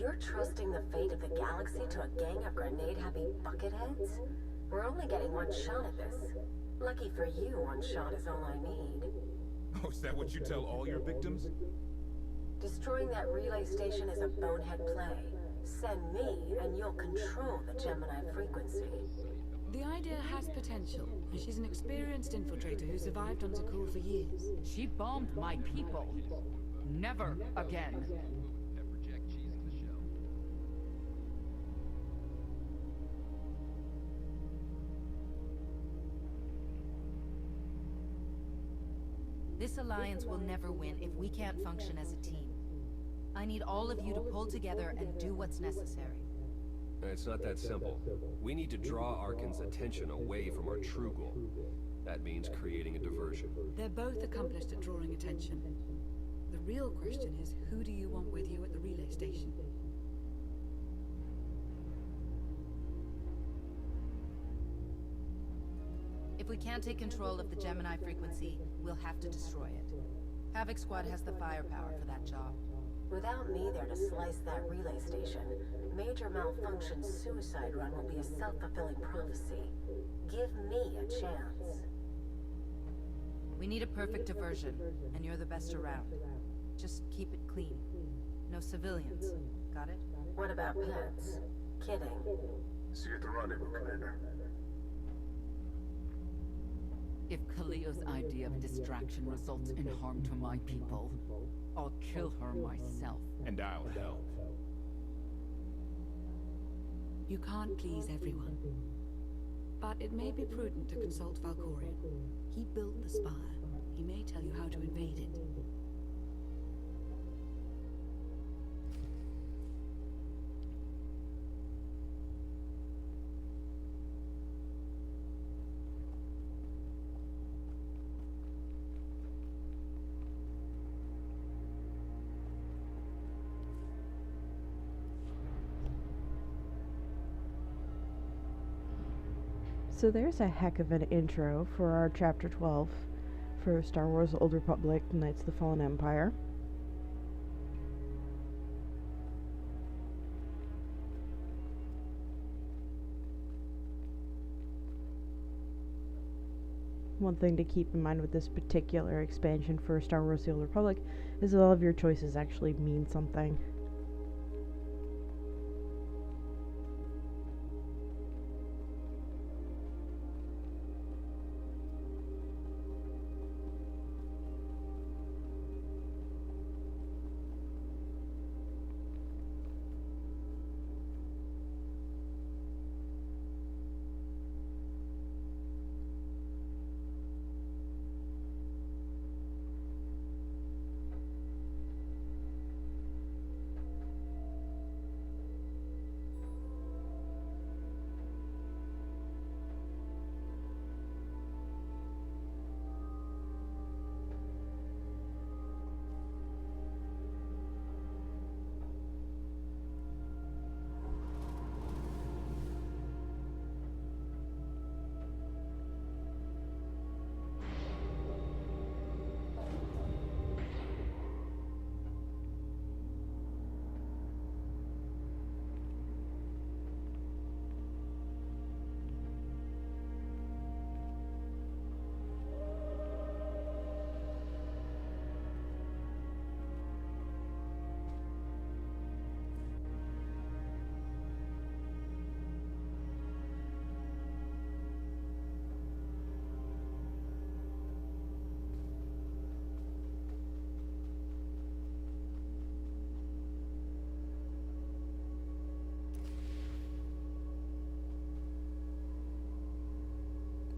You're trusting the fate of the galaxy to a gang of grenade-happy bucketheads? We're only getting one shot at this. Lucky for you, one shot is all I need. Oh, is that what you tell all your victims? Destroying that relay station is a bonehead play. Send me, and you'll control the Gemini frequency. The idea has potential. She's an experienced infiltrator who survived on Zakuul for years. She bombed my people. Never again. This alliance will never win if we can't function as a team. I need all of you to pull together and do what's necessary. It's not that simple. We need to draw Arcann's attention away from our true goal. That means creating a diversion. They're both accomplished at drawing attention. The real question is, who do you want with you at the relay station? If we can't take control of the Gemini frequency, we'll have to destroy it. Havoc Squad has the firepower for that job. Without me there to slice that relay station, Major Malfunction's suicide run will be a self-fulfilling prophecy. Give me a chance. We need a perfect diversion, and you're the best around. Just keep it clean. No civilians. Got it? What about pets? Kidding. See you at the rendezvous, Commander. If Kaliyo's idea of distraction results in harm to my people, I'll kill her myself. And I'll help. You can't please everyone. But it may be prudent to consult Valkorion. He built the Spire. He may tell you how to invade it. So there's a heck of an intro for our Chapter 12 for Star Wars The Old Republic, Knights of the Fallen Empire. One thing to keep in mind with this particular expansion for Star Wars The Old Republic is that all of your choices actually mean something.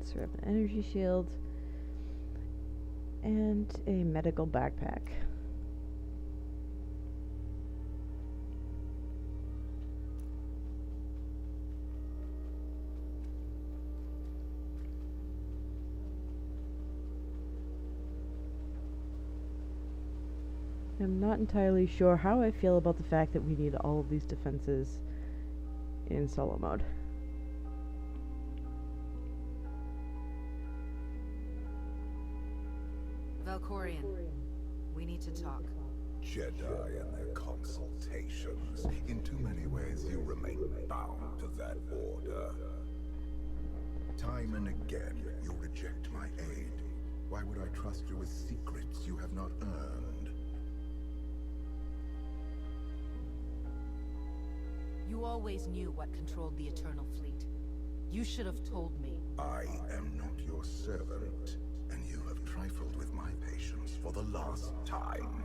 So we have an energy shield and a medical backpack. I'm not entirely sure how I feel about the fact that we need all of these defenses in solo mode. Valkorion, we need to talk. Jedi and their consultations. In bound to that order. Time and again, you reject my aid. Why would I trust you with secrets you have not earned? You always knew what controlled the Eternal Fleet. You should have told me. I am not your servant, and you have trifled with my patience for the last time.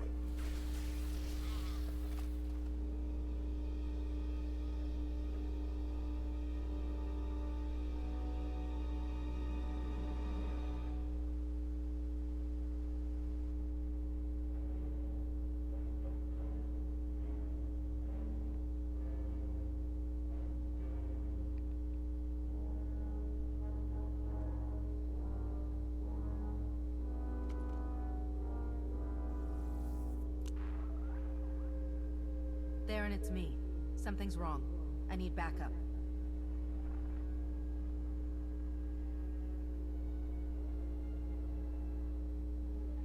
Theron, it's me. Something's wrong. I need backup.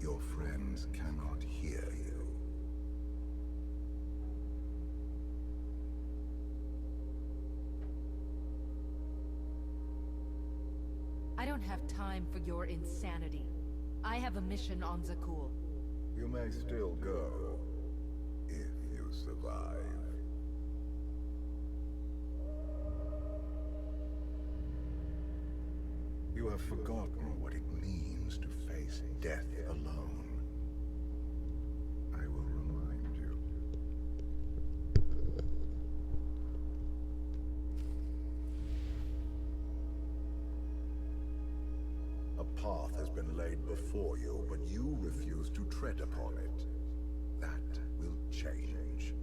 Your friends cannot hear you. I don't have time for your insanity. I have a mission on Zakuul. You may still go, if you survive. You have forgotten what it means to face death alone. I will remind you. A path has been laid before you, but you refuse to tread upon it. That will change.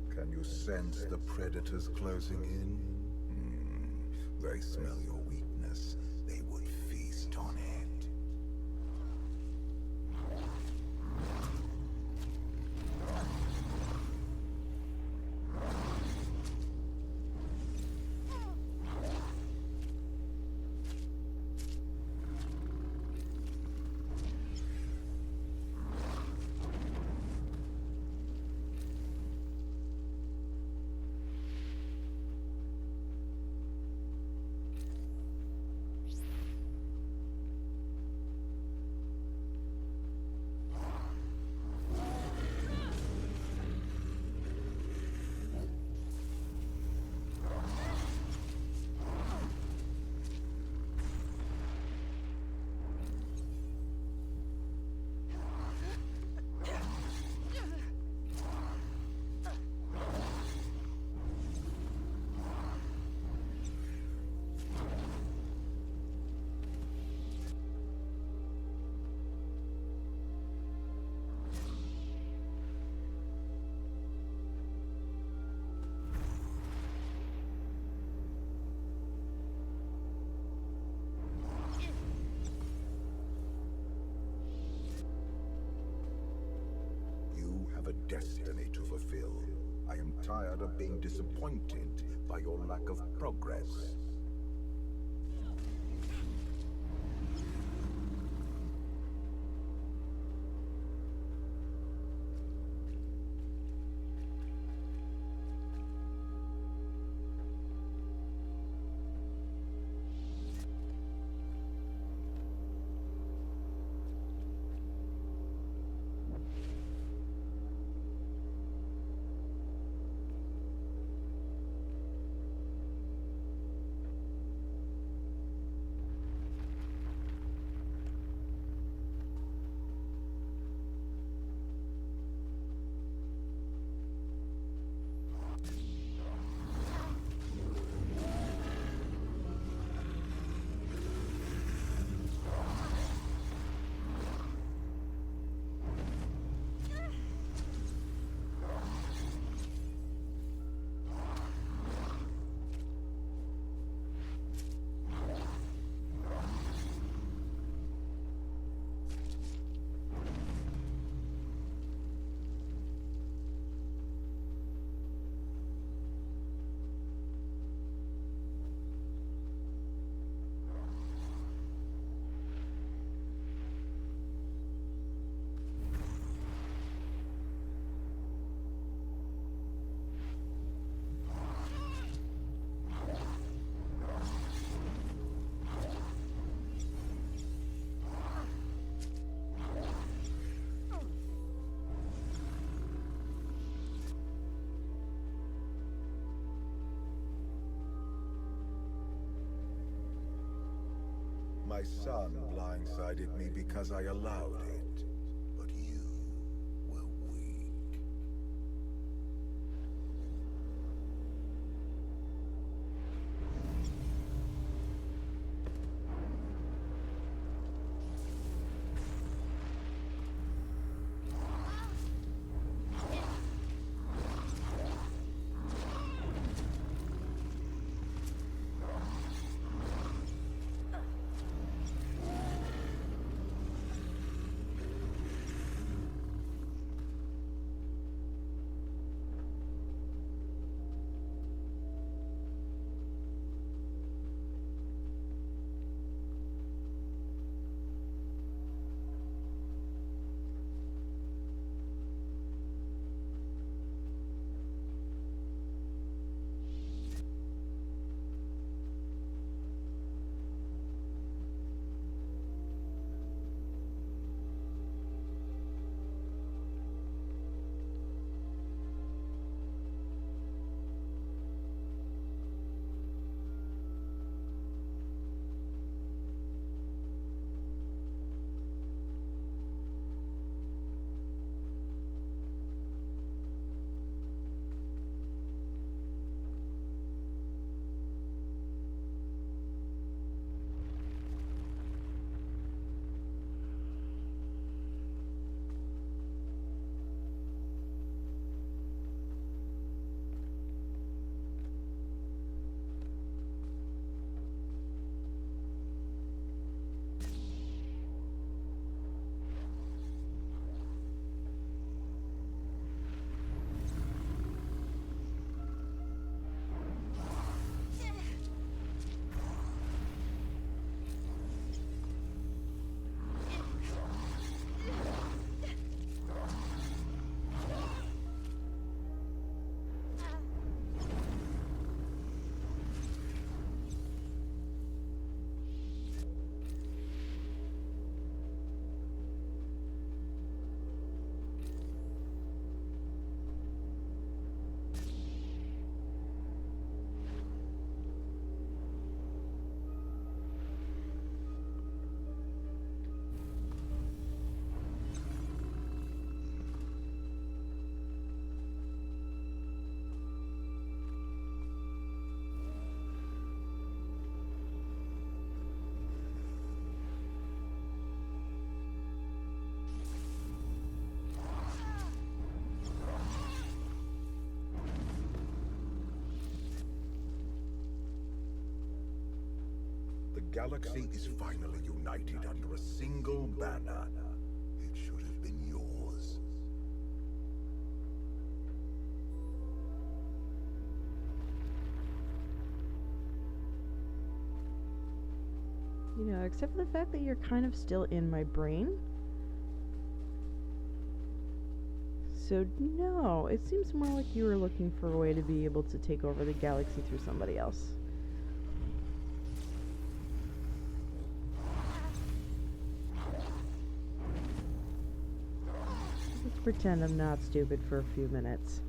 Can you sense the predators closing in? They smell your weakness. They would feast on it. A destiny to fulfill. I am tired of being disappointed by your lack of progress. My son blindsided me because I allowed it. But you were weak. The galaxy is finally united under a single banner. It should have been yours. You know, except for the fact that you're kind of still in my brain. So, no, it seems more like you were looking for a way to be able to take over the galaxy through somebody else. Let's pretend I'm not stupid for a few minutes.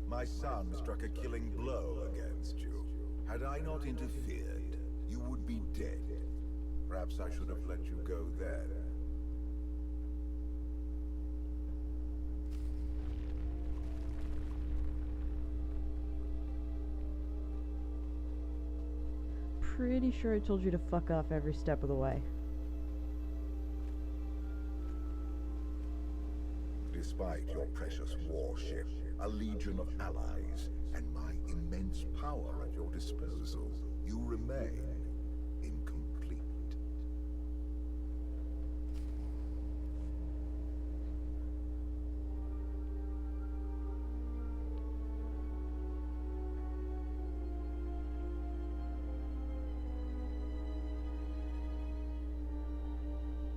My son struck a killing blow against you. Had I not interfered, you would be dead. Perhaps I should have let you go then. Pretty sure I told you to fuck off every step of the way. Despite your precious warship, a legion of allies, and my immense power at your disposal, you remain incomplete.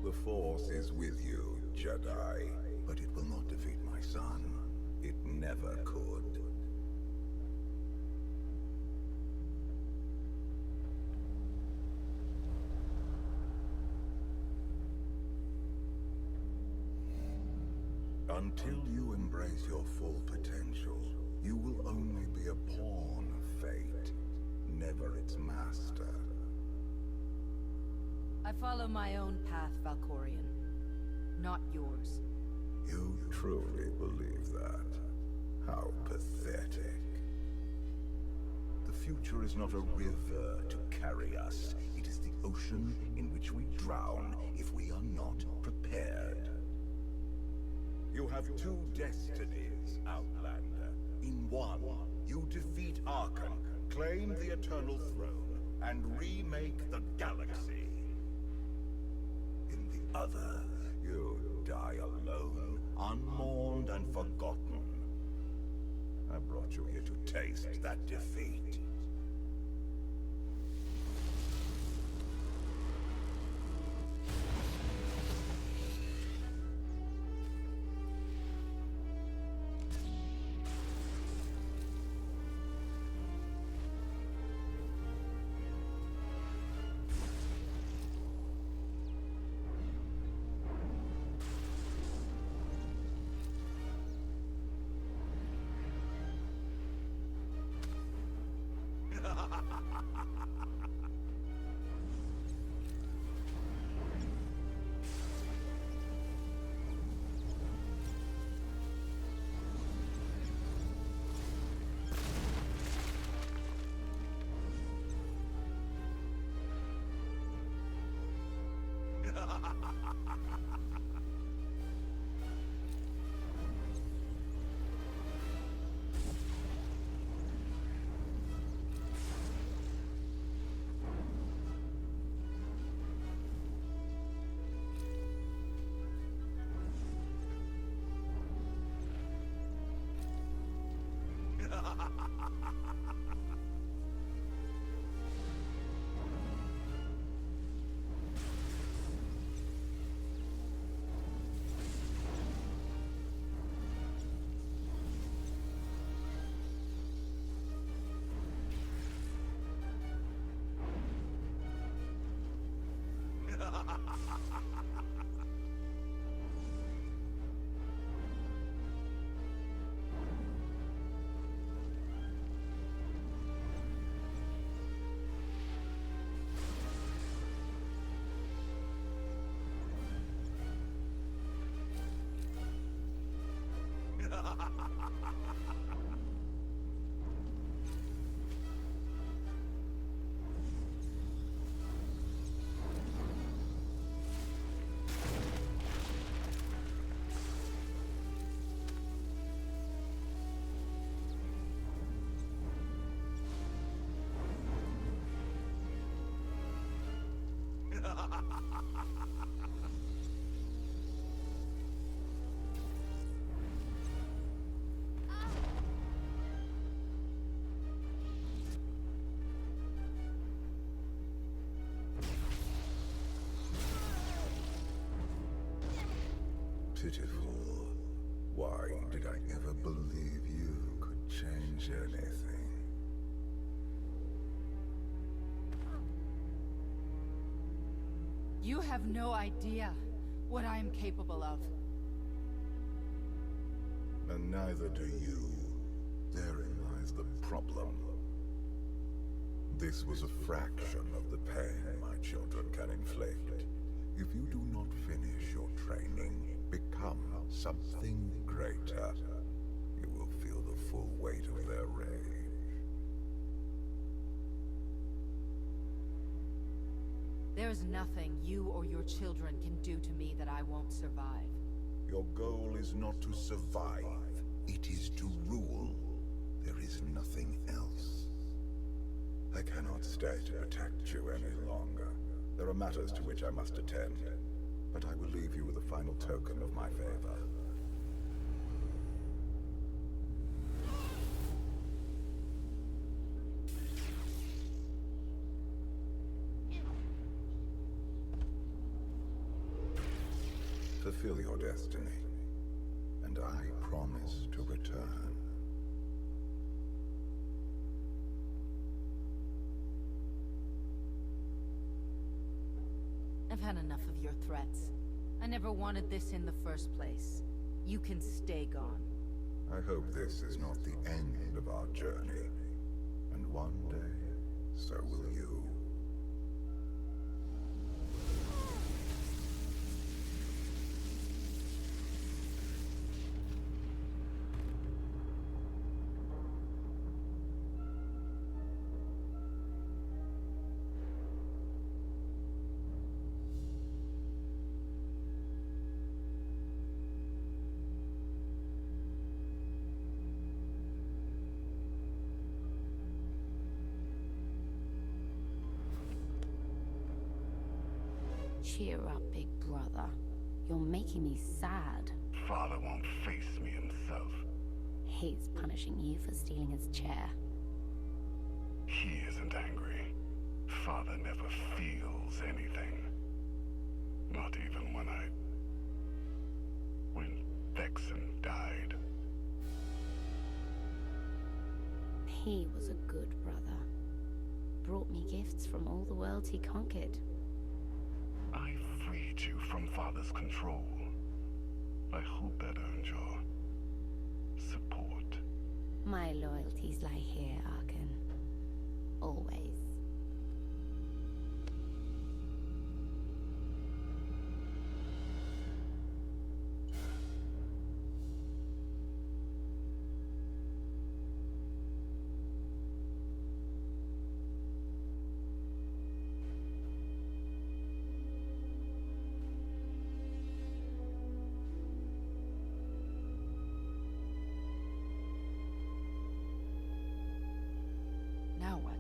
The Force is with you, Jedi, but it will not defeat my son. It never could. Until you embrace your full potential, You will only be a pawn of fate, never its master. I follow my own path, Valkorion. Not yours. You truly believe that? How pathetic. The future is not a river to carry us. It is the ocean in which we drown if we are not prepared. You have two destinies, Outlander. In one, you defeat Archon, claim the Eternal Throne, and remake the galaxy. In the other, you die alone, unmourned and forgotten. I brought you here to taste that defeat. Pitiful. Why did I ever believe you could change anything? You have no idea what I am capable of. And neither do you. Therein lies the problem. This was a fraction of the pain my children can inflict. If you do not finish your training, become something greater, you will feel the full weight of their rage. There is nothing you or your children can do to me that I won't survive. Your goal is not to survive, it is to rule. There is nothing else. I cannot stay to protect you any longer. There are matters to which I must attend, but I will leave you with a final token of my favor. Fulfill your destiny, and I promise to return. I've had enough of your threats. I never wanted this in the first place. You can stay gone. I hope this is not the end of our journey. And one day, so will you. Cheer up, big brother. You're making me sad. Father won't face me himself. He's punishing you for stealing his chair. He isn't angry. Father never feels anything. Not even when Vexen died. He was a good brother. Brought me gifts from all the worlds he conquered. I freed you from Father's control. I hope that earned your support. My loyalties lie here, Arkan. Always. Now what?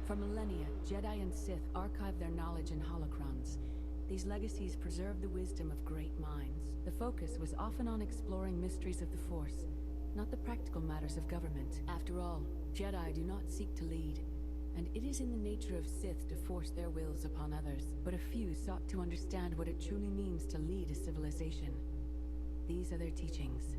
For millennia, Jedi and Sith archived their knowledge in holocrons. These legacies preserve the wisdom of great minds. The focus was often on exploring mysteries of the Force, not the practical matters of government. After all, Jedi do not seek to lead, and it is in the nature of Sith to force their wills upon others. But a few sought to understand what it truly means to lead a civilization. These are their teachings.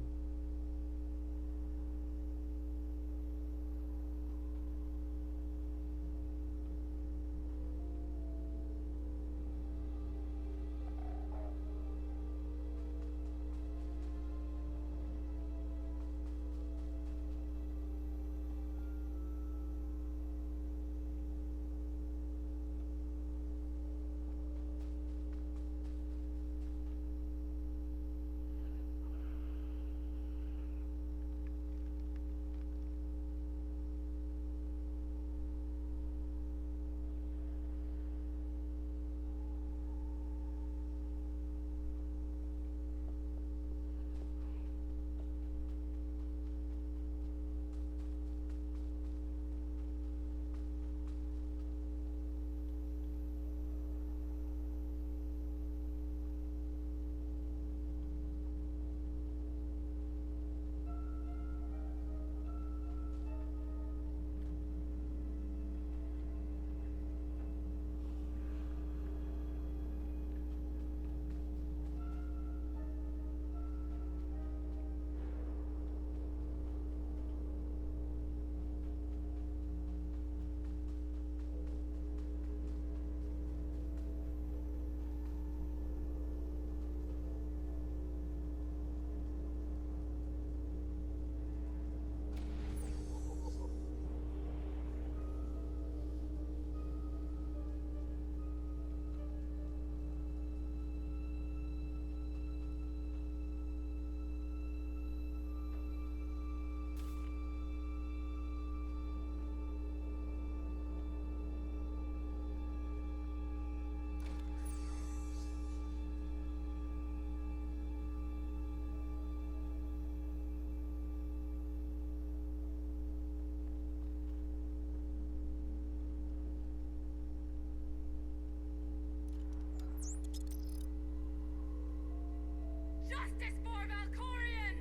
Justice for Valkorion!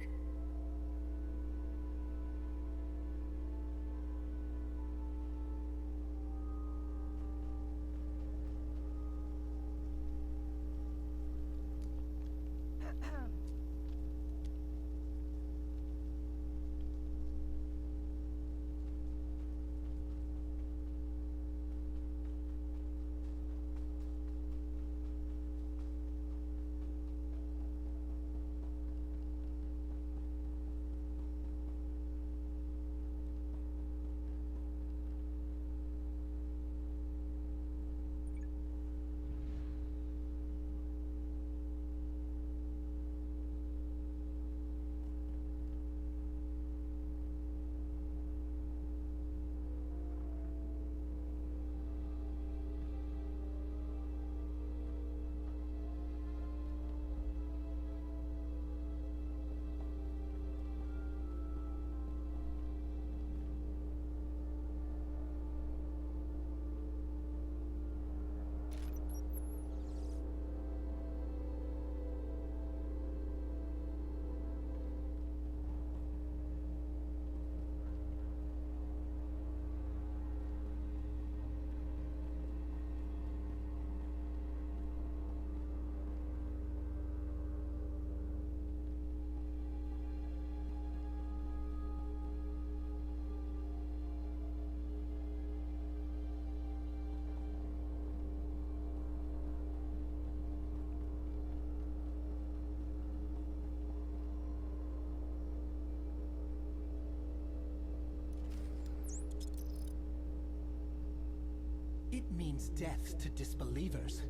It means death to disbelievers.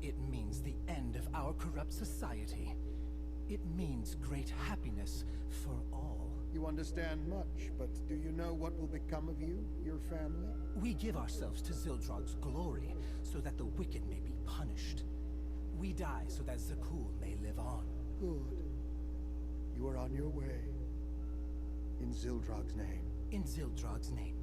It means the end of our corrupt society. It means great happiness for all. You understand much, but do you know what will become of you, your family? We give ourselves to Zildrog's glory, so that the wicked may be punished. We die so that Zakul may live on. Good. You are on your way. In Zildrog's name. In Zildrog's name.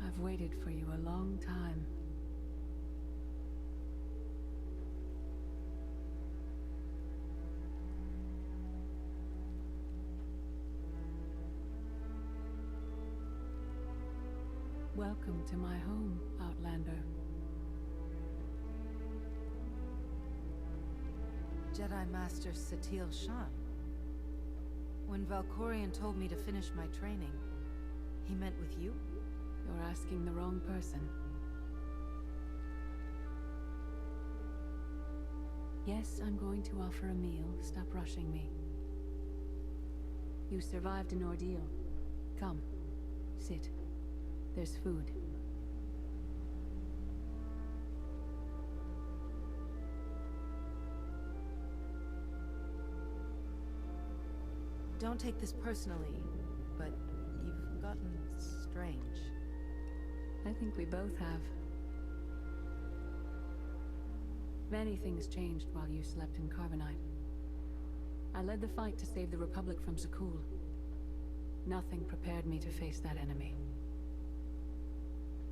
I've waited for you a long time. Welcome to my home, Outlander. Jedi Master Satil Shan. When Valkorion told me to finish my training, he meant with you? You're asking the wrong person. Yes, I'm going to offer a meal. Stop rushing me. You survived an ordeal. Come, sit. There's food. Don't take this personally, but you've gotten strange. I think we both have. Many things changed while you slept in Carbonite. I led the fight to save the Republic from Zakul. Nothing prepared me to face that enemy.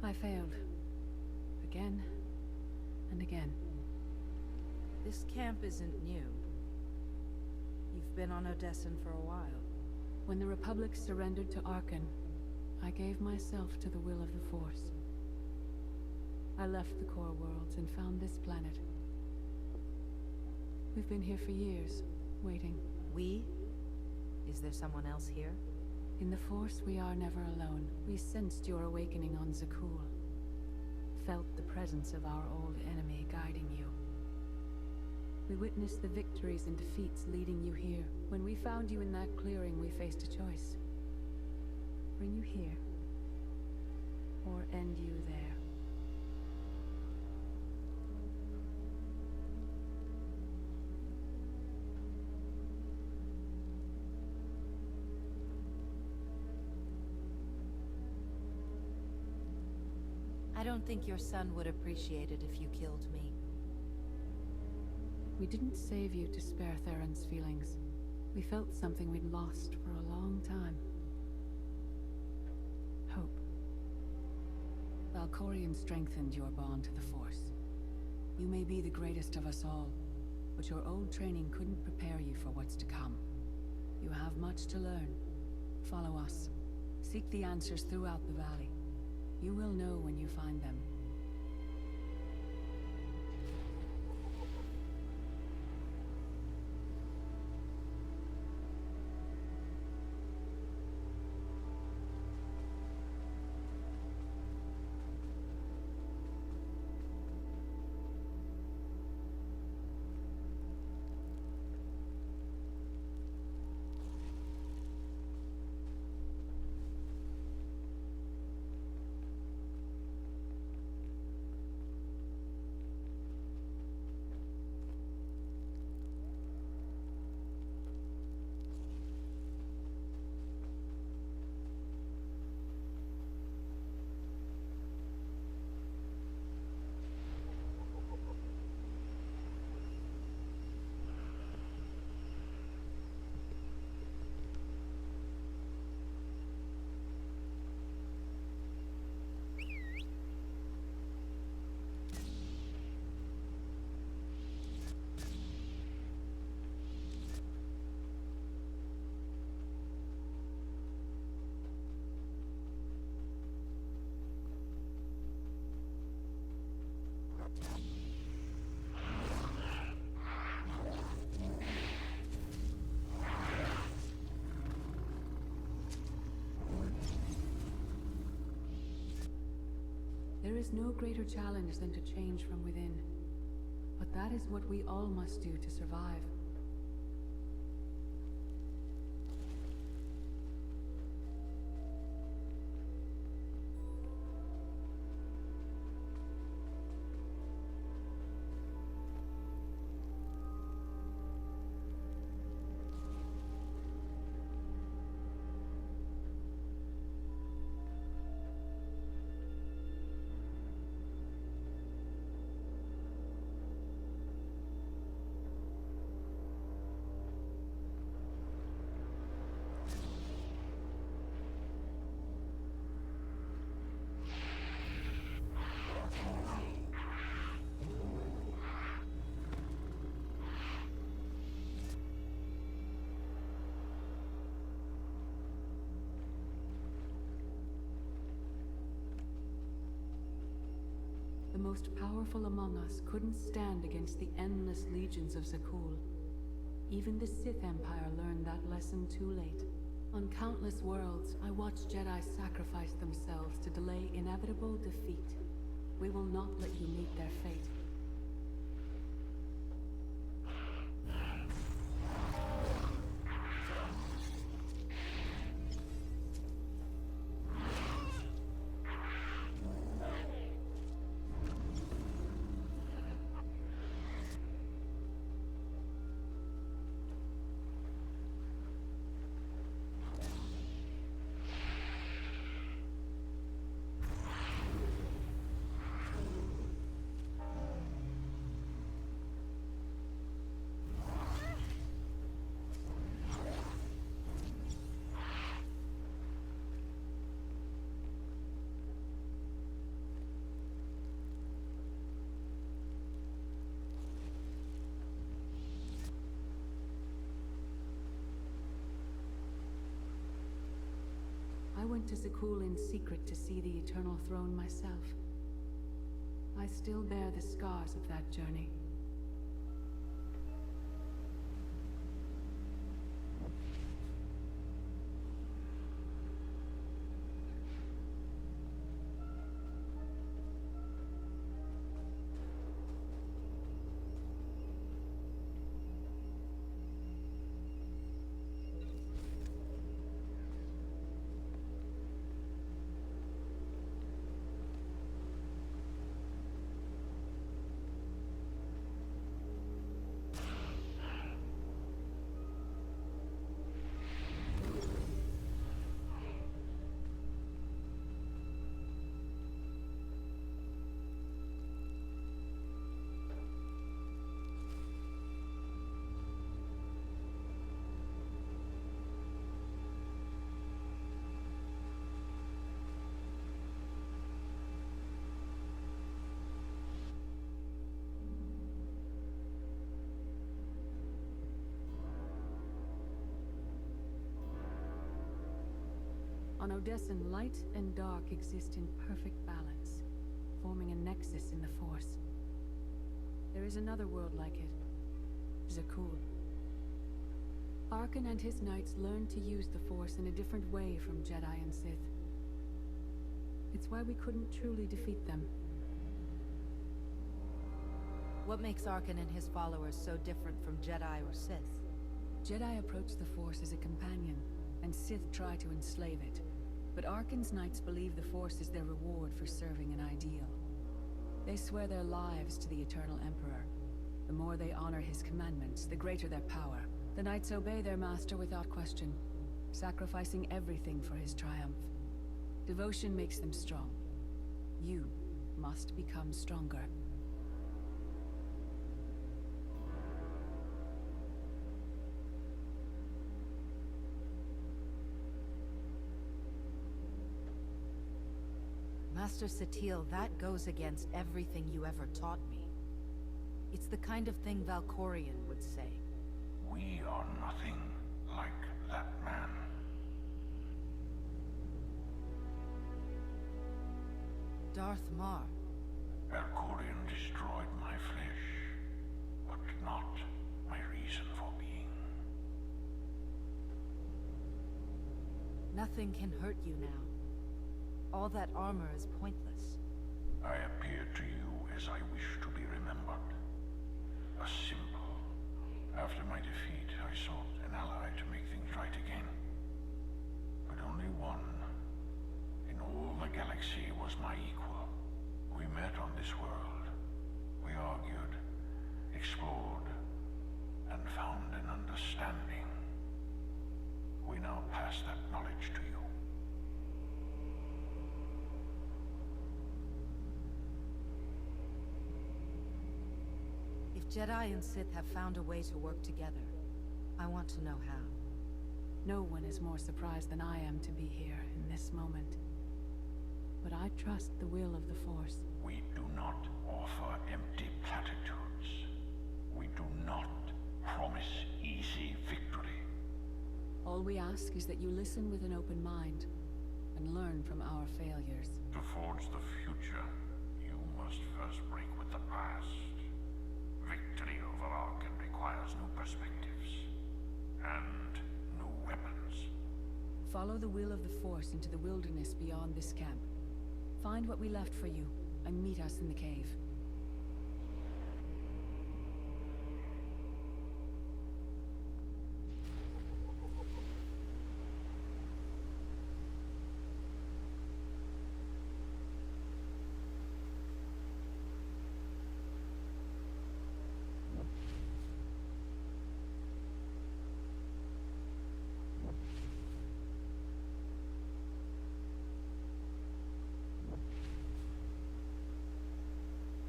I failed. Again and again. This camp isn't new. You've been on Odessen for a while. When the Republic surrendered to Arcann, I gave myself to the will of the Force. I left the core worlds and found this planet. We've been here for years, waiting. We? Is there someone else here? In the Force, we are never alone. We sensed your awakening on Zakul. Felt the presence of our old enemy guiding you. We witnessed the victories and defeats leading you here. When we found you in that clearing, we faced a choice. Bring you here. Or end you there. I don't think your son would appreciate it if you killed me. We didn't save you to spare Theron's feelings. We felt something we'd lost for a long time. Hope. Valkorion strengthened your bond to the Force. You may be the greatest of us all, but your old training couldn't prepare you for what's to come. You have much to learn. Follow us. Seek the answers throughout the valley. You will know when you find them. There is no greater challenge than to change from within. But that is what we all must do to survive. The most powerful among us couldn't stand against the endless legions of Zakul. Even the Sith Empire learned that lesson too late. On countless worlds, I watched Jedi sacrifice themselves to delay inevitable defeat. We will not let you meet their fate. I went to Zakul in secret to see the Eternal Throne myself. I still bear the scars of that journey. On Odessen, light and dark exist in perfect balance, forming a nexus in the Force. There is another world like it, Zakuul. Arkan and his knights learned to use the Force in a different way from Jedi and Sith. It's why we couldn't truly defeat them. What makes Arkan and his followers so different from Jedi or Sith? Jedi approach the Force as a companion, and Sith try to enslave it. But Arkan's knights believe the Force is their reward for serving an ideal. They swear their lives to the Eternal Emperor. The more they honor his commandments, the greater their power. The knights obey their master without question, sacrificing everything for his triumph. Devotion makes them strong. You must become stronger. Master Satele, that goes against everything you ever taught me. It's the kind of thing Valkorion would say. We are nothing like that man. Darth Marr. Valkorion destroyed my flesh, but not my reason for being. Nothing can hurt you now. All that armor is pointless. I appear to you as I wish to be remembered. A symbol. After my defeat, I sought an ally to make things right again. But only one in all the galaxy was my equal. We met on this world. We argued, explored, and found an understanding. We now pass that knowledge to you. If Jedi and Sith have found a way to work together, I want to know how. No one is more surprised than I am to be here in this moment. But I trust the will of the Force. We do not offer empty platitudes. We do not promise easy victory. All we ask is that you listen with an open mind and learn from our failures. To forge the future, you must first break with the past. Victory over Arkan requires new perspectives and new weapons. Follow the will of the Force into the wilderness beyond this camp. Find what we left for you, and meet us in the cave.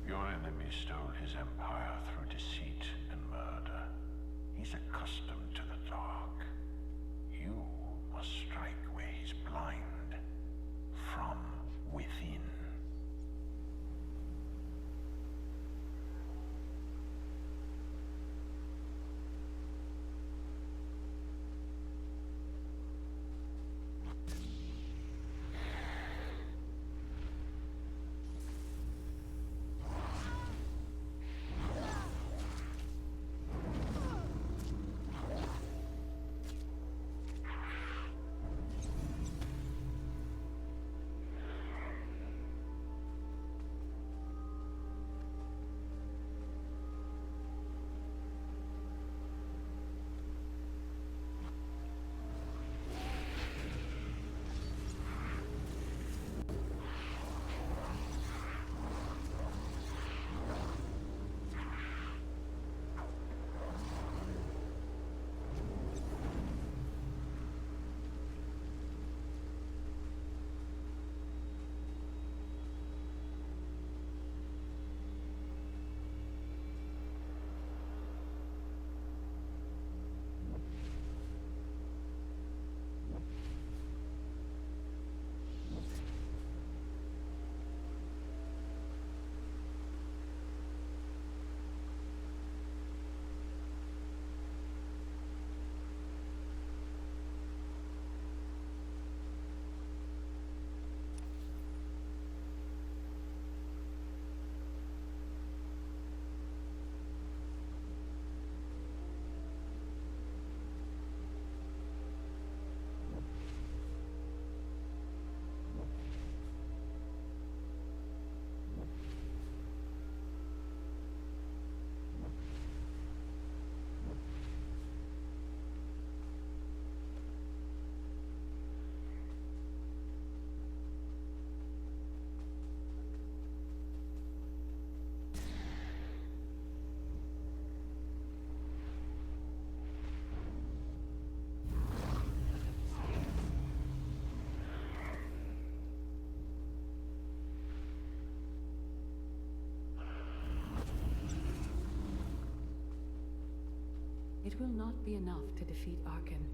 Your enemy stole his empire through deceit and murder. He's accustomed to the dark. You must strike where he's blind. From within. will not be enough to defeat Arkan.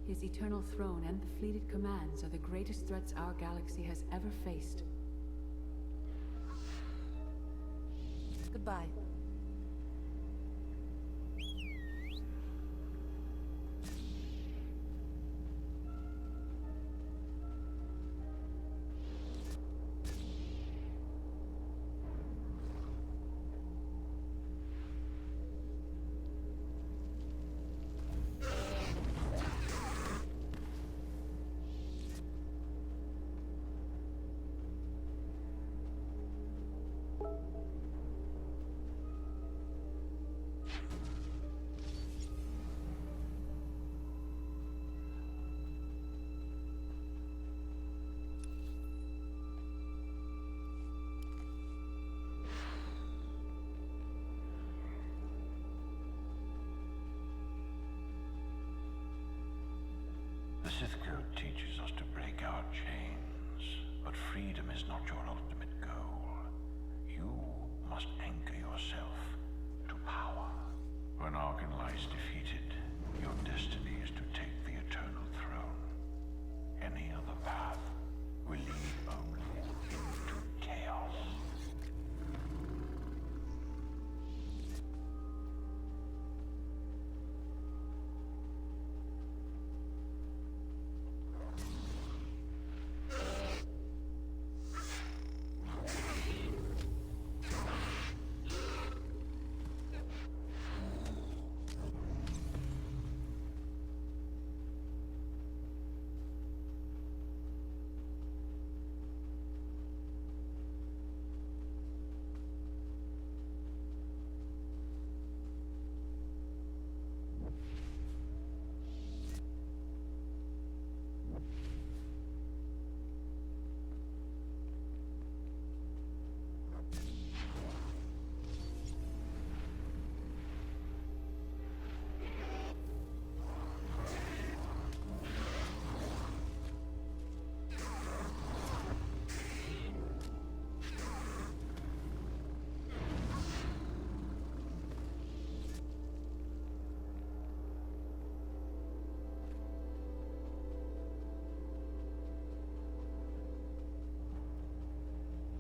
His eternal throne and the fleeted commands are the greatest threats our galaxy has ever faced. Goodbye. The Sith Code teaches us to break our chains, but freedom is not your ultimate goal. You must anchor yourself to power. When Arkan lies defeated, your destiny is to take the eternal throne. Any other path will lead only into chaos.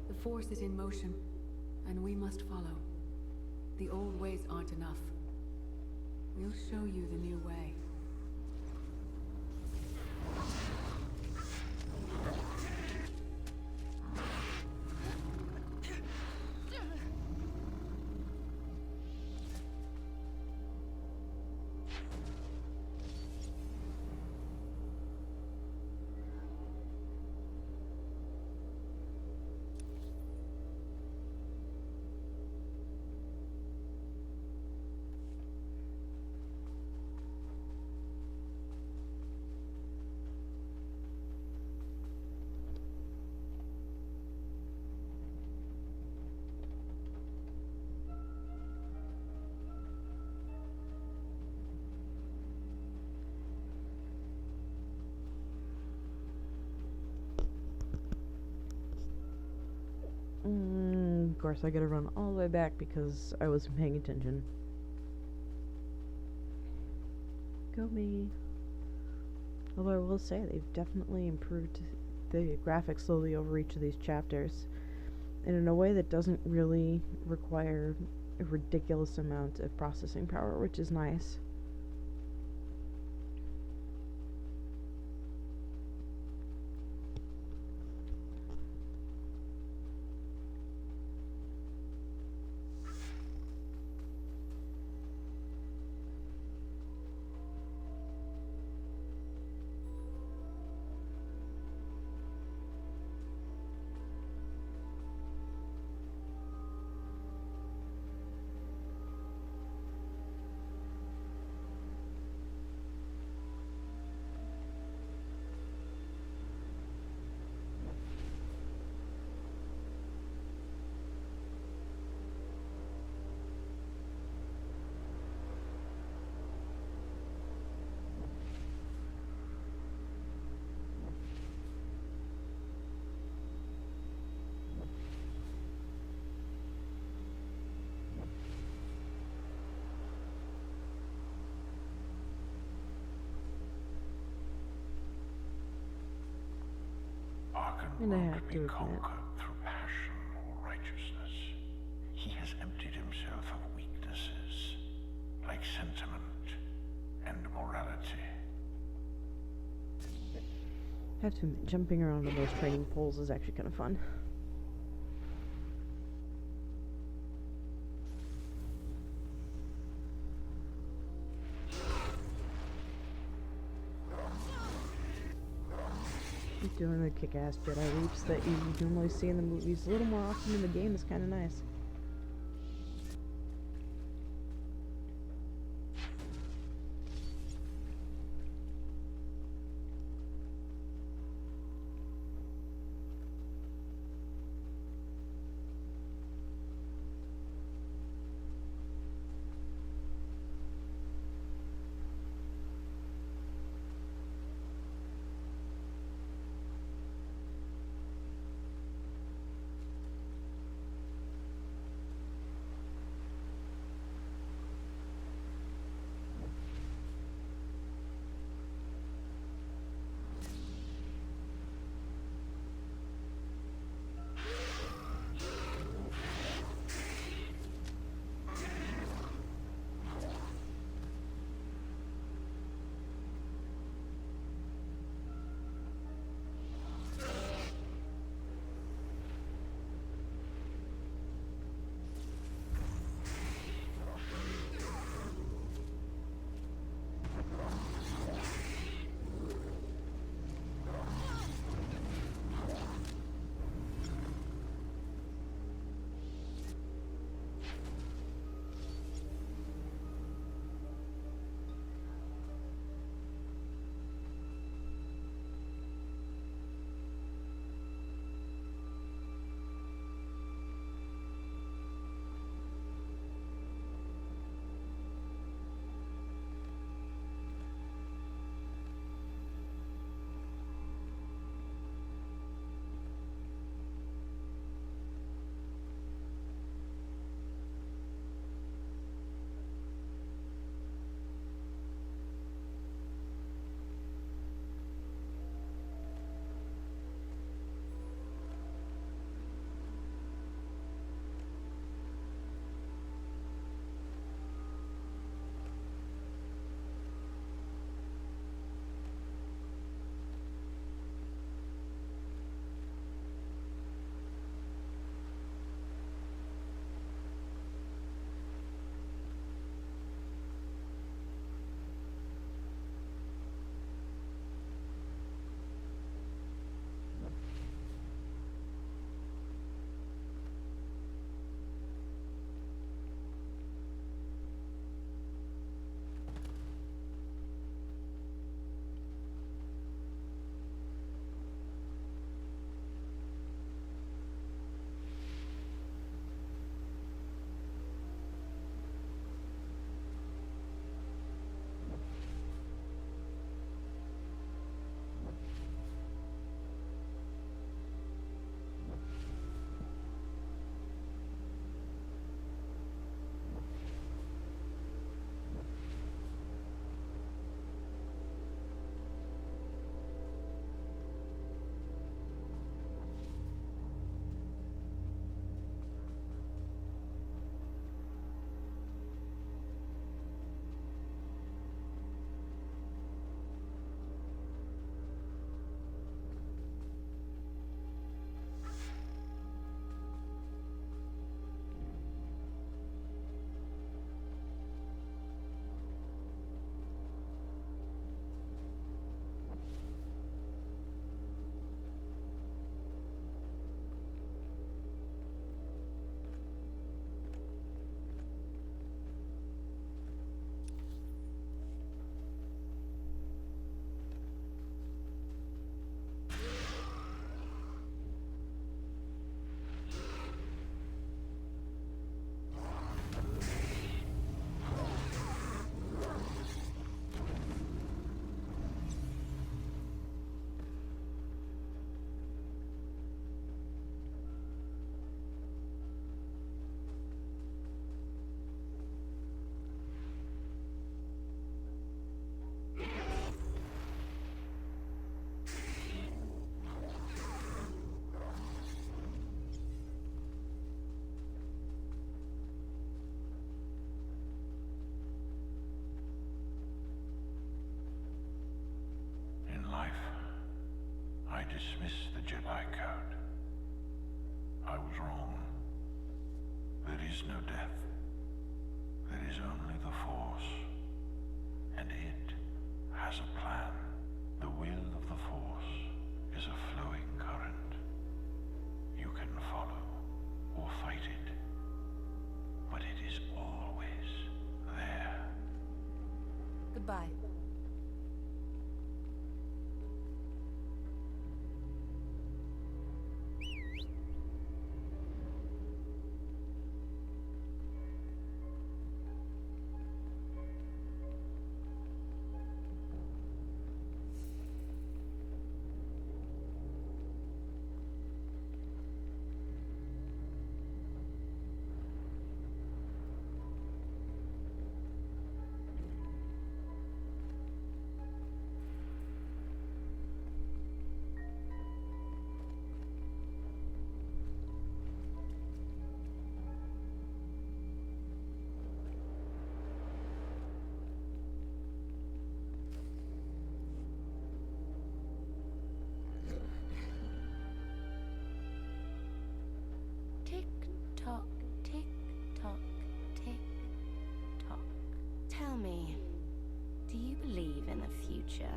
The Force is in motion, and we must follow. The old ways aren't enough. We'll show you the new way. Of course, I gotta run all the way back because I wasn't paying attention. Go me. Although I will say, they've definitely improved the graphics slowly over each of these chapters, and in a way that doesn't really require a ridiculous amount of processing power, which is nice. And I have be to admit, conquered through passion or righteousness. He has emptied himself of weaknesses, like sentiment and morality. I have to admit, jumping around on those training poles is actually kind of fun. Doing the kick-ass Jedi leaps that you normally see in the movies a little more often in the game is kind of nice. life. I dismiss the Jedi Code. I was wrong. There is no death. There is only the Force. And it has a plan. The will of the Force is a flowing current. You can follow or fight it, but it is always there. Goodbye. Tick tock, tick tock, tick tock. Tell me, do you believe in the future?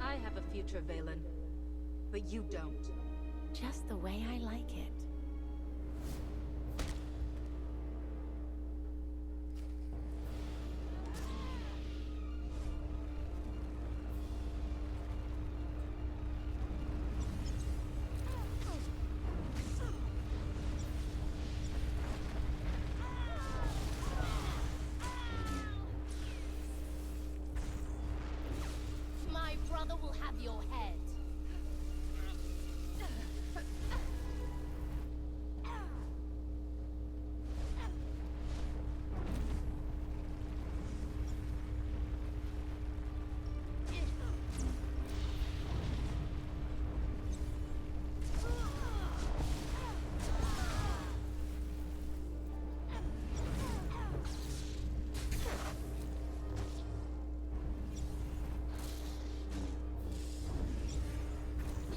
I have a future, Valen. But you don't. Just the way I like it. My brother will have your head.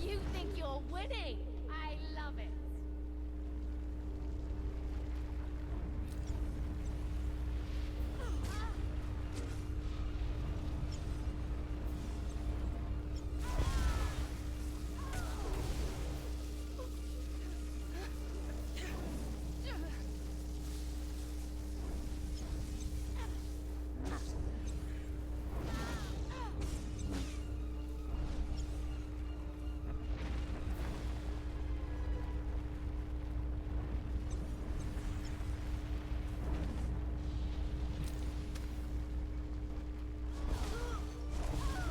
You think you're winning? I love it.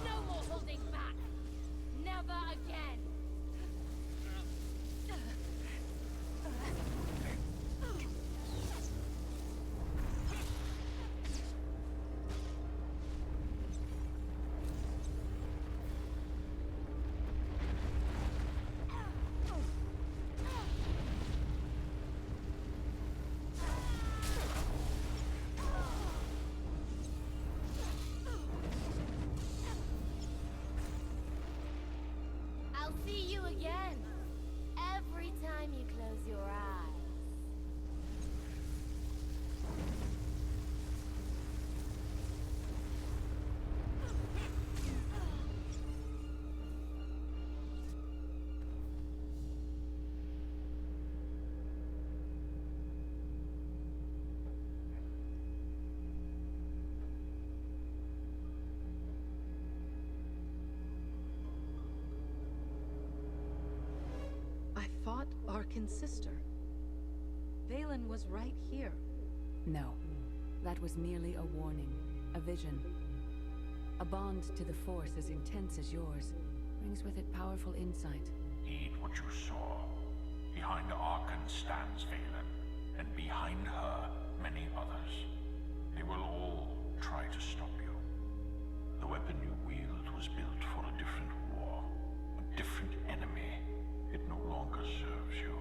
No more holding back. Never again. I'll see you again. Every time you close your eyes. I fought Arkin's sister. Valen was right here. No, that was merely a warning, a vision. A bond to the Force as intense as yours brings with it powerful insight. Heed what you saw. Behind Arkan stands Valen, and behind her, many others. They will all try to stop you. The weapon you wield was built for a different war, a different enemy. It no longer serves you.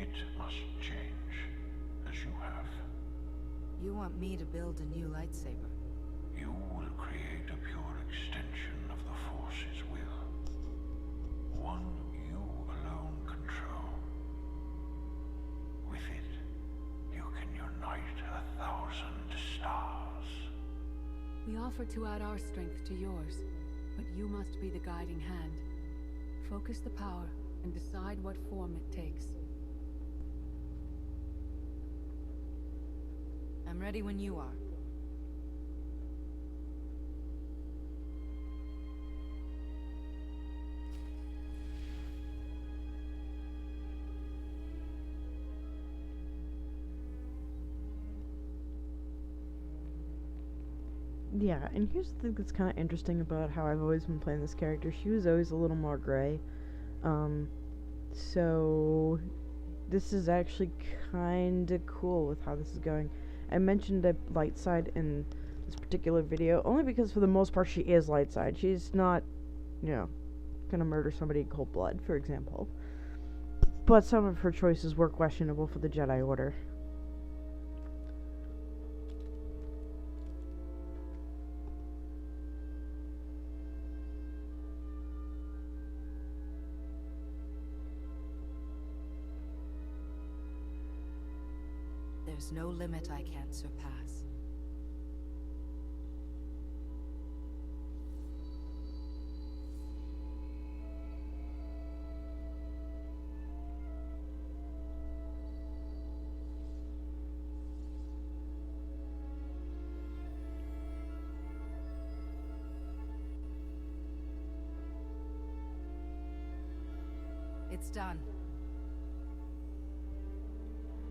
It must change, as you have. You want me to build a new lightsaber? You will create a pure extension of the Force's will. One you alone control. With it, you can unite 1,000 stars. We offer to add our strength to yours, but you must be the guiding hand. Focus the power and decide what form it takes. I'm ready when you are. Yeah, and here's the thing that's kind of interesting about how I've always been playing this character. She was always a little more gray. So this is actually kind of cool with how this is going. I mentioned a light side in this particular video, only because for the most part she is light side. She's not, you know, gonna murder somebody in cold blood, for example. But some of her choices were questionable for the Jedi Order. There's no limit I can't surpass. It's done.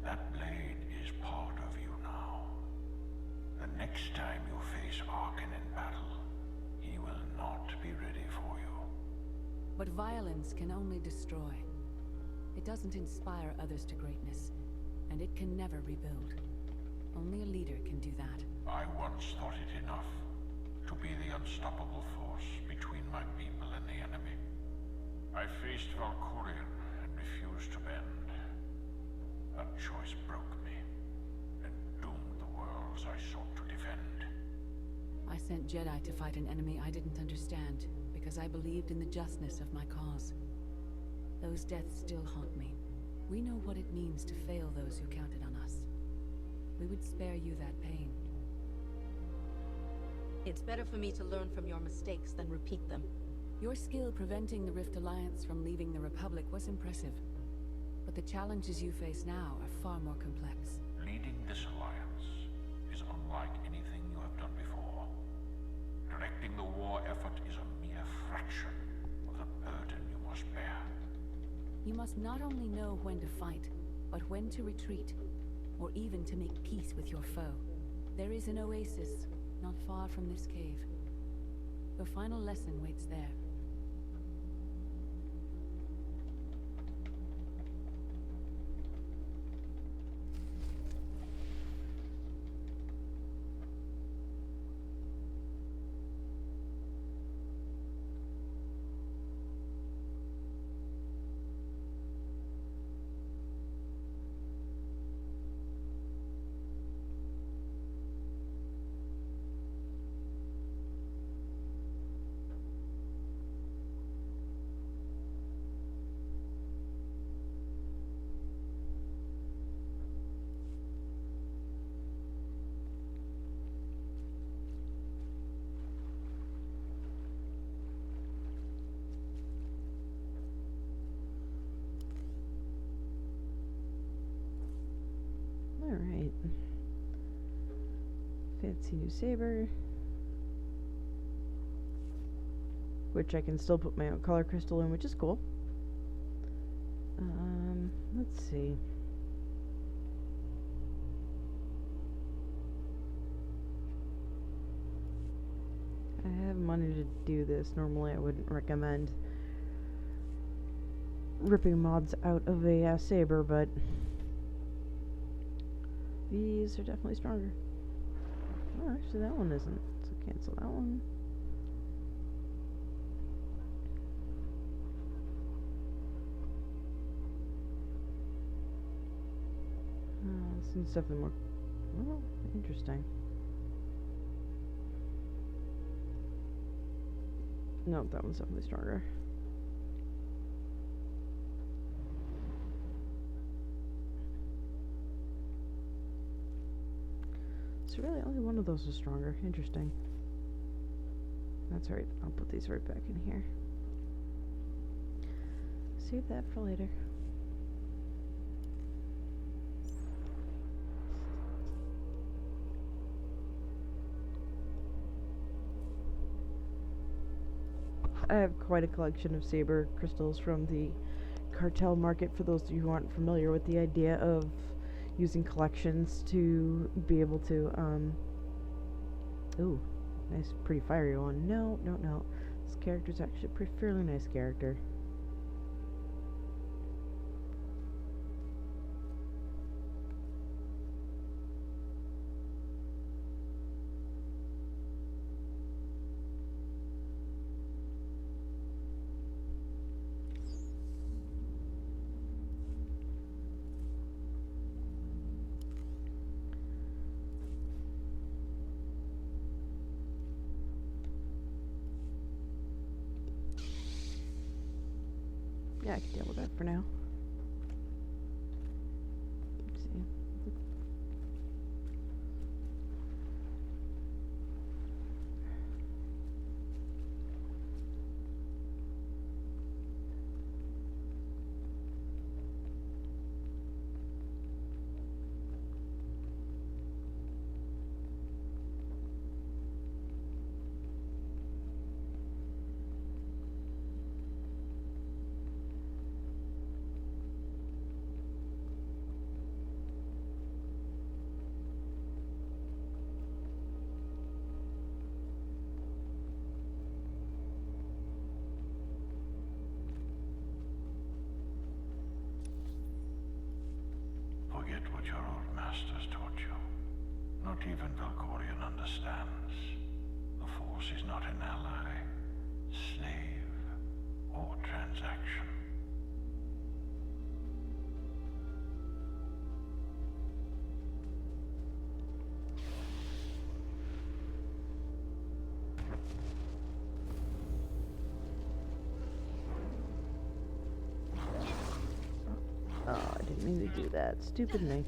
That blade is part of you now. The next time you face Arkin in battle, he will not be ready for you. But violence can only destroy. It doesn't inspire others to greatness, and it can never rebuild. Only a leader can do that. I once thought it enough to be the unstoppable force between my people and the enemy. I faced Valkorion and refused to bend. That choice broke me, and doomed the worlds I sought to defend. I sent Jedi to fight an enemy I didn't understand, because I believed in the justness of my cause. Those deaths still haunt me. We know what it means to fail those who counted on us. We would spare you that pain. It's better for me to learn from your mistakes than repeat them. Your skill preventing the Rift Alliance from leaving the Republic was impressive. But the challenges you face now are far more complex. Leading this alliance is unlike anything you have done before. Directing the war effort is a mere fraction of the burden you must bear. You must not only know when to fight, but when to retreat, or even to make peace with your foe. There is an oasis not far from this cave. Your final lesson waits there. Alright. Fancy new saber. Which I can still put my own color crystal in, which is cool. Let's see. I have money to do this. Normally I wouldn't recommend ripping mods out of a saber, but these are definitely stronger. Oh, actually that one isn't, so cancel that one. This one's definitely more Oh, interesting. No, that one's definitely stronger. So really only one of those is stronger. Interesting. That's right. I'll put these right back in here. Save that for later. I have quite a collection of saber crystals from the cartel market, for those of you who aren't familiar with the idea of using collections to be able to, ooh, nice, pretty fiery one. No. This character's actually a fairly nice character. Yeah, I can deal with that for now. Let's see. Forget what your old masters taught you. Not even Valkorion understands. The Force is not an ally, slave, or transaction. Oh, I didn't mean to do that. Stupid me.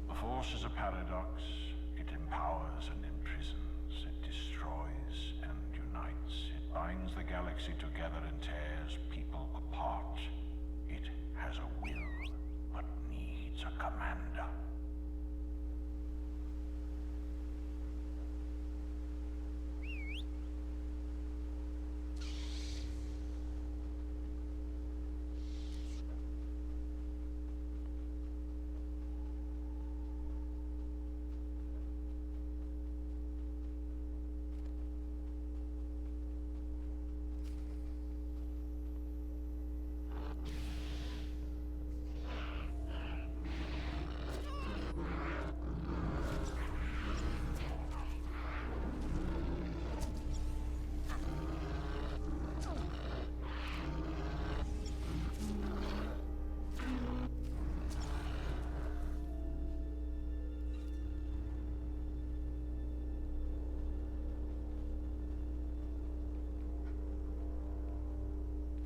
The Force is a paradox. It empowers and imprisons. It destroys and unites. It binds the galaxy together and tears people apart. It has a will, but needs a commander.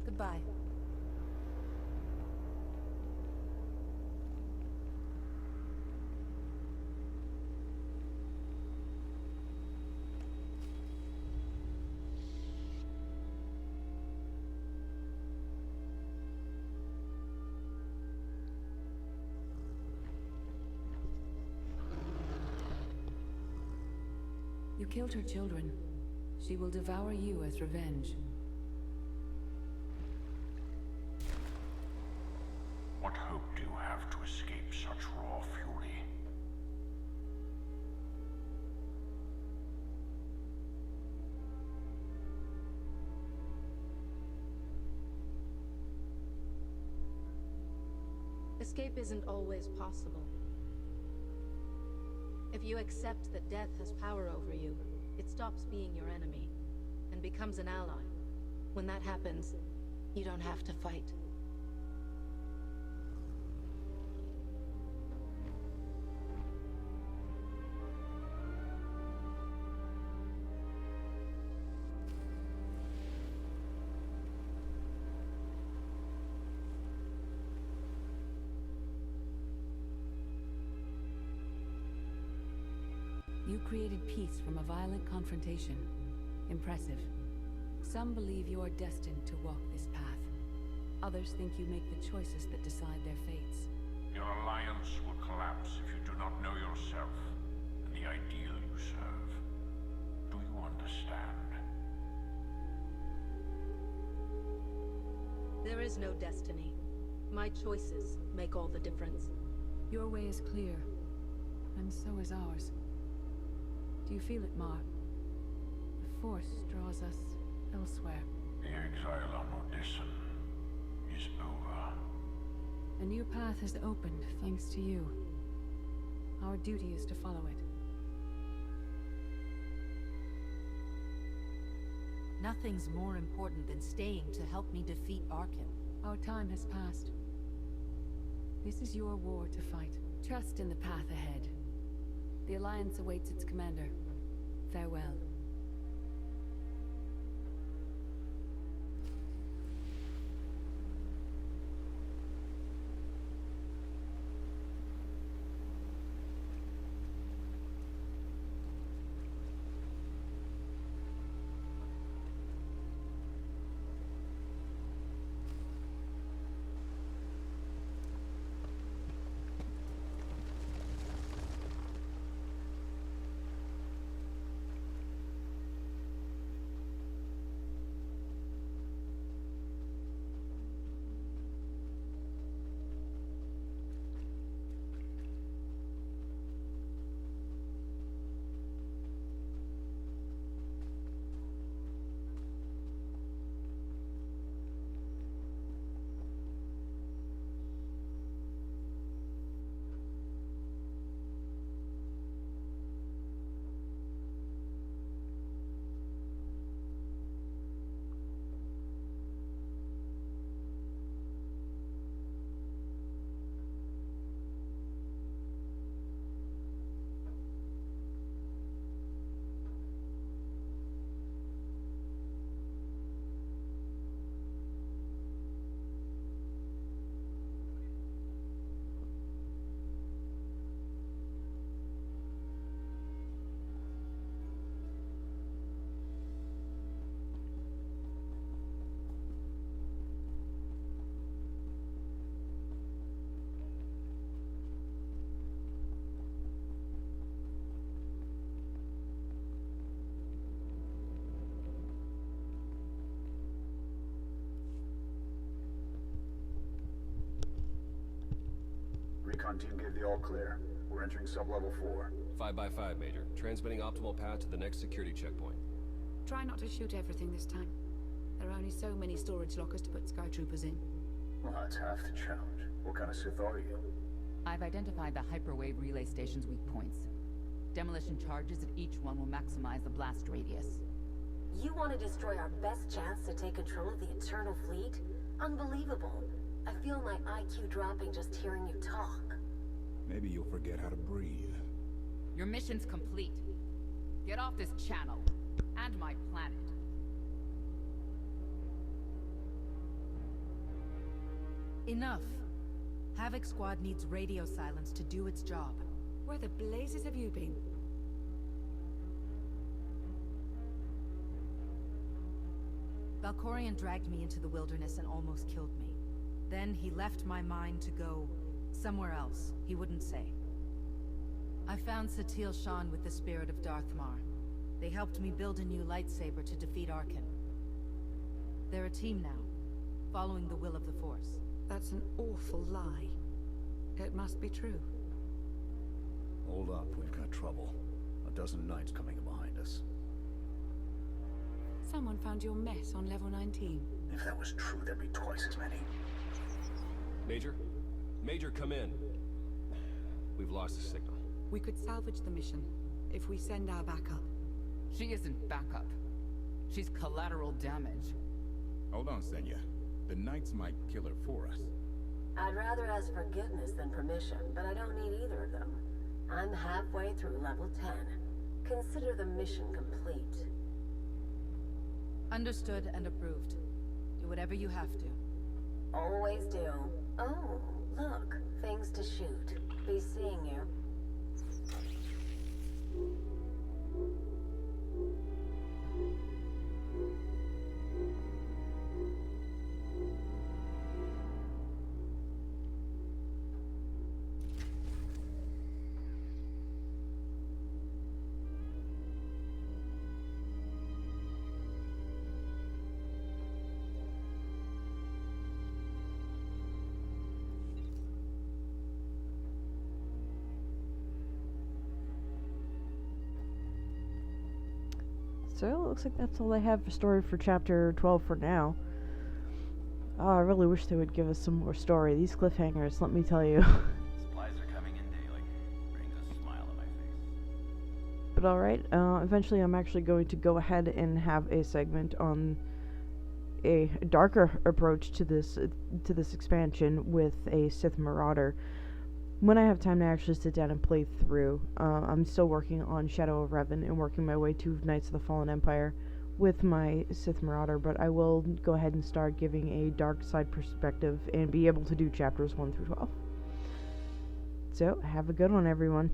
Goodbye. killed her children. She will devour you as revenge. What hope do you have to escape such raw fury? Escape isn't always possible. If you accept that death has power over you, it stops being your enemy and becomes an ally. When that happens, you don't have to fight. You created peace from a violent confrontation. Impressive. Some believe you are destined to walk this path. Others think you make the choices that decide their fates. Your alliance will collapse if you do not know yourself and the ideal you serve. Do you understand? There is no destiny. My choices make all the difference. Your way is clear, and so is ours. Do you feel it, Mar? The Force draws us elsewhere. The exile on Odysseum is over. A new path has opened thanks to you. Our duty is to follow it. Nothing's more important than staying to help me defeat Arcann. Our time has passed. This is your war to fight. Trust in the path ahead. The Alliance awaits its commander. Farewell. Recon team gave the all clear. We're entering sub-level 4. 5 by 5, Major. Transmitting optimal path to the next security checkpoint. Try not to shoot everything this time. There are only so many storage lockers to put Sky Troopers in. Well, that's half the challenge. What kind of Sith are you? I've identified the hyperwave relay station's weak points. Demolition charges at each one will maximize the blast radius. You want to destroy our best chance to take control of the Eternal Fleet? Unbelievable. I feel my IQ dropping just hearing you talk. Maybe you'll forget how to breathe. Your mission's complete. Get off this channel. And my planet. Enough. Havoc Squad needs radio silence to do its job. Where the blazes have you been? Valkorion dragged me into the wilderness and almost killed me. Then he left my mind to go somewhere else. He wouldn't say. I found Satil Shan with the spirit of Darth Mar. They helped me build a new lightsaber to defeat Arkin. They're a team now, following the will of the Force. That's an awful lie. It must be true. Hold up, we've got trouble. A dozen knights coming behind us. Someone found your mess on level 19. If that was true, there'd be twice as many. Major? Major, come in. We've lost the signal. We could salvage the mission if we send our backup. She isn't backup. She's collateral damage. Hold on, Senya. The Knights might kill her for us. I'd rather ask forgiveness than permission, but I don't need either of them. I'm halfway through level 10. Consider the mission complete. Understood and approved. Do whatever you have to. Always do. Oh, look. Things to shoot. Be seeing you. So it looks like that's all I have for story for chapter 12 for now. Oh, I really wish they would give us some more story. These cliffhangers, let me tell you. Supplies are coming in daily. Brings a smile on my face. But alright, eventually I'm actually going to go ahead and have a segment on a darker approach to this expansion with a Sith Marauder. When I have time to actually sit down and play through, I'm still working on Shadow of Revan and working my way to Knights of the Fallen Empire with my Sith Marauder, but I will go ahead and start giving a dark side perspective and be able to do chapters 1 through 12. So, have a good one, everyone.